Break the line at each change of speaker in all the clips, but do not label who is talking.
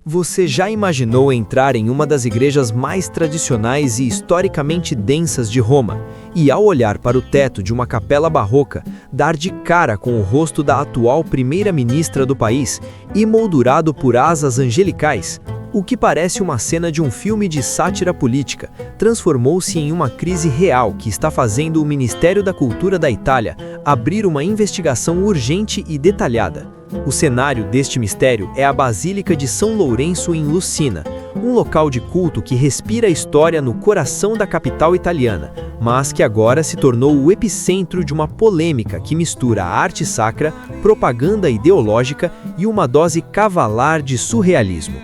Você já imaginou entrar em uma das igrejas mais tradicionais e historicamente densas de Roma e, ao olhar para o teto de uma capela barroca, dar de cara com o rosto da atual primeira-ministra do país, emoldurado por asas angelicais? O que parece uma cena de um filme de sátira política transformou-se em uma crise real que está fazendo o Ministério da Cultura da Itália abrir uma investigação urgente e detalhada. O cenário deste mistério é a Basílica de São Lourenço em Lucina, um local de culto que respira história no coração da capital italiana, mas que agora se tornou o epicentro de uma polêmica que mistura arte sacra, propaganda ideológica e uma dose cavalar de surrealismo.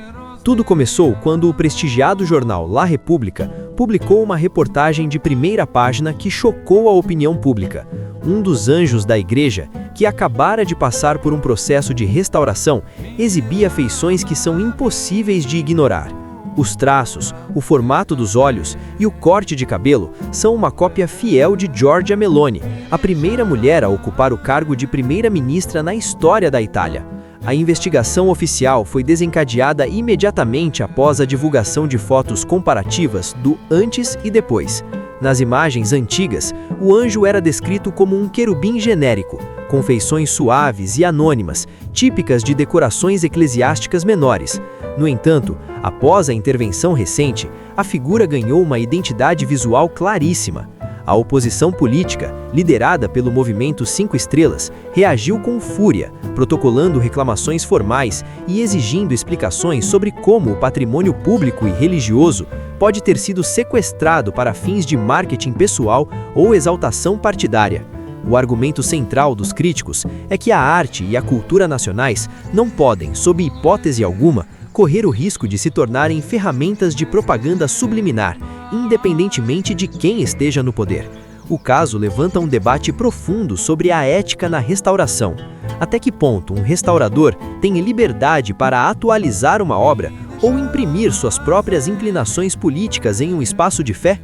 Tudo começou quando o prestigiado jornal La Repubblica publicou uma reportagem de primeira página que chocou a opinião pública. Um dos anjos da igreja, que acabara de passar por um processo de restauração, exibia feições que são impossíveis de ignorar. Os traços, o formato dos olhos e o corte de cabelo são uma cópia fiel de Giorgia Meloni, a primeira mulher a ocupar o cargo de primeira-ministra na história da Itália. A investigação oficial foi desencadeada imediatamente após a divulgação de fotos comparativas do antes e depois. Nas imagens antigas, o anjo era descrito como um querubim genérico, com feições suaves e anônimas, típicas de decorações eclesiásticas menores. No entanto, após a intervenção recente, a figura ganhou uma identidade visual claríssima. A oposição política, liderada pelo Movimento 5 Estrelas, reagiu com fúria, protocolando reclamações formais e exigindo explicações sobre como o patrimônio público e religioso pode ter sido sequestrado para fins de marketing pessoal ou exaltação partidária. O argumento central dos críticos é que a arte e a cultura nacionais não podem, sob hipótese alguma, correr o risco de se tornarem ferramentas de propaganda subliminar, independentemente de quem esteja no poder. O caso levanta um debate profundo sobre a ética na restauração. Até que ponto um restaurador tem liberdade para atualizar uma obra ou imprimir suas próprias inclinações políticas em um espaço de fé?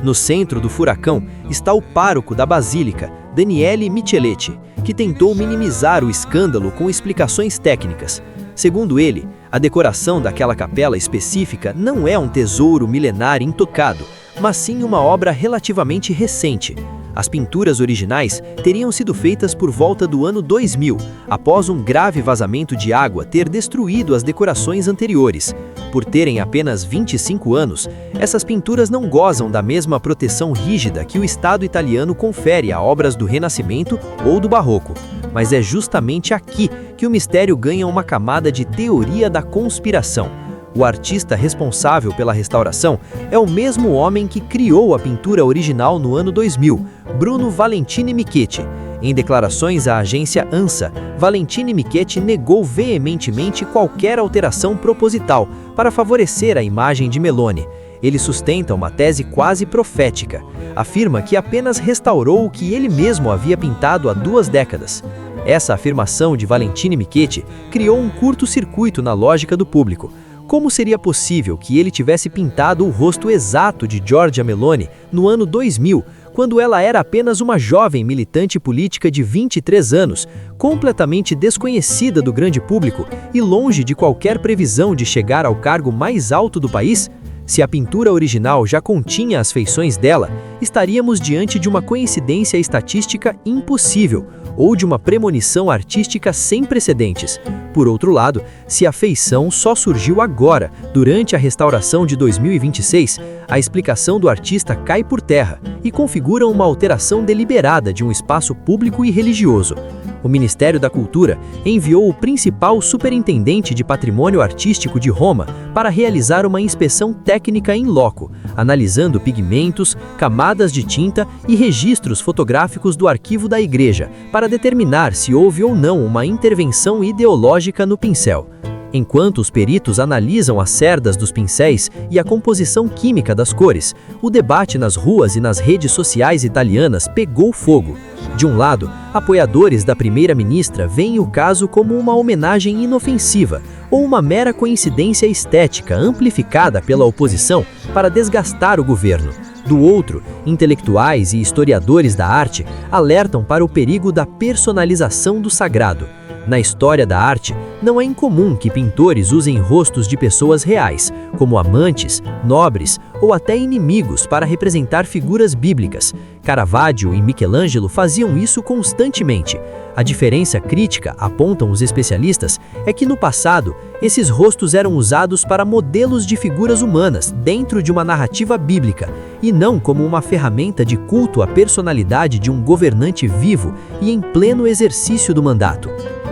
No centro do furacão está o pároco da Basílica, Daniele Micheletti, que tentou minimizar o escândalo com explicações técnicas. Segundo ele, a decoração daquela capela específica não é um tesouro milenar intocado, mas sim uma obra relativamente recente. As pinturas originais teriam sido feitas por volta do ano 2000, após um grave vazamento de água ter destruído as decorações anteriores. Por terem apenas 25 anos, essas pinturas não gozam da mesma proteção rígida que o Estado italiano confere a obras do Renascimento ou do Barroco. Mas é justamente aqui que o mistério ganha uma camada de teoria da conspiração. O artista responsável pela restauração é o mesmo homem que criou a pintura original no ano 2000, Bruno Valentini Michetti. Em declarações à agência ANSA, Valentini Michetti negou veementemente qualquer alteração proposital para favorecer a imagem de Meloni. Ele sustenta uma tese quase profética. Afirma que apenas restaurou o que ele mesmo havia pintado há 2 décadas. Essa afirmação de Valentini Michetti criou um curto-circuito na lógica do público. Como seria possível que ele tivesse pintado o rosto exato de Giorgia Meloni no ano 2000, quando ela era apenas uma jovem militante política de 23 anos, completamente desconhecida do grande público e longe de qualquer previsão de chegar ao cargo mais alto do país? Se a pintura original já continha as feições dela, estaríamos diante de uma coincidência estatística impossível ou de uma premonição artística sem precedentes. Por outro lado, se a feição só surgiu agora, durante a restauração de 2026, a explicação do artista cai por terra e configura uma alteração deliberada de um espaço público e religioso. O Ministério da Cultura enviou o principal superintendente de patrimônio artístico de Roma para realizar uma inspeção técnica in loco, analisando pigmentos, camadas de tinta e registros fotográficos do arquivo da igreja, para determinar se houve ou não uma intervenção ideológica no pincel. Enquanto os peritos analisam as cerdas dos pincéis e a composição química das cores, o debate nas ruas e nas redes sociais italianas pegou fogo. De um lado, apoiadores da primeira-ministra veem o caso como uma homenagem inofensiva ou uma mera coincidência estética amplificada pela oposição para desgastar o governo. Do outro, intelectuais e historiadores da arte alertam para o perigo da personalização do sagrado. Na história da arte, não é incomum que pintores usem rostos de pessoas reais, como amantes, nobres ou até inimigos, para representar figuras bíblicas. Caravaggio e Michelangelo faziam isso constantemente. A diferença crítica, apontam os especialistas, é que no passado, esses rostos eram usados para modelos de figuras humanas dentro de uma narrativa bíblica, e não como uma ferramenta de culto à personalidade de um governante vivo e em pleno exercício do mandato.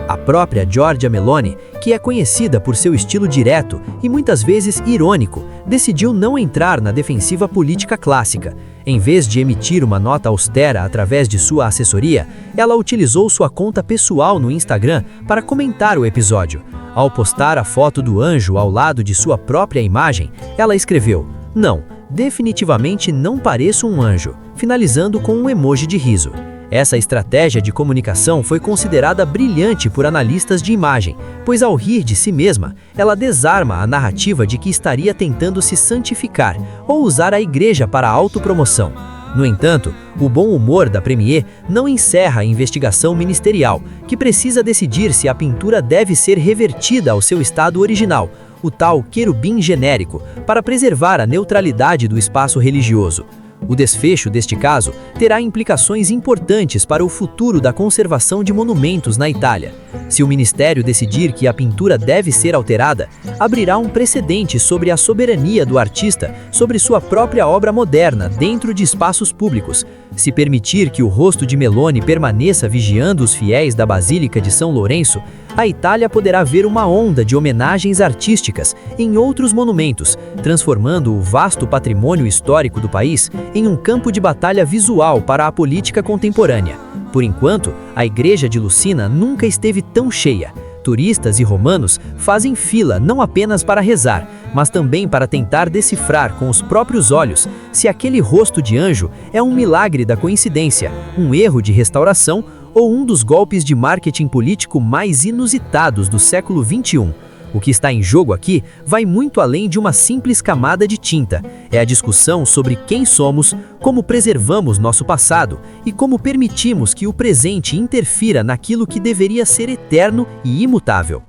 A própria Giorgia Meloni, que é conhecida por seu estilo direto e muitas vezes irônico, decidiu não entrar na defensiva política clássica. Em vez de emitir uma nota austera através de sua assessoria, ela utilizou sua conta pessoal no Instagram para comentar o episódio. Ao postar a foto do anjo ao lado de sua própria imagem, ela escreveu: "Não, definitivamente não pareço um anjo", finalizando com um emoji de riso. Essa estratégia de comunicação foi considerada brilhante por analistas de imagem, pois ao rir de si mesma, ela desarma a narrativa de que estaria tentando se santificar ou usar a igreja para a autopromoção. No entanto, o bom humor da Premier não encerra a investigação ministerial, que precisa decidir se a pintura deve ser revertida ao seu estado original, o tal querubim genérico, para preservar a neutralidade do espaço religioso. O desfecho deste caso terá implicações importantes para o futuro da conservação de monumentos na Itália. Se o ministério decidir que a pintura deve ser alterada, abrirá um precedente sobre a soberania do artista sobre sua própria obra moderna dentro de espaços públicos. Se permitir que o rosto de Meloni permaneça vigiando os fiéis da Basílica de São Lourenço, a Itália poderá ver uma onda de homenagens artísticas em outros monumentos, transformando o vasto patrimônio histórico do país em um campo de batalha visual para a política contemporânea. Por enquanto, a igreja de Lucina nunca esteve tão cheia. Turistas e romanos fazem fila não apenas para rezar, mas também para tentar decifrar com os próprios olhos se aquele rosto de anjo é um milagre da coincidência, um erro de restauração ou um dos golpes de marketing político mais inusitados do século XXI. O que está em jogo aqui vai muito além de uma simples camada de tinta. É a discussão sobre quem somos, como preservamos nosso passado e como permitimos que o presente interfira naquilo que deveria ser eterno e imutável.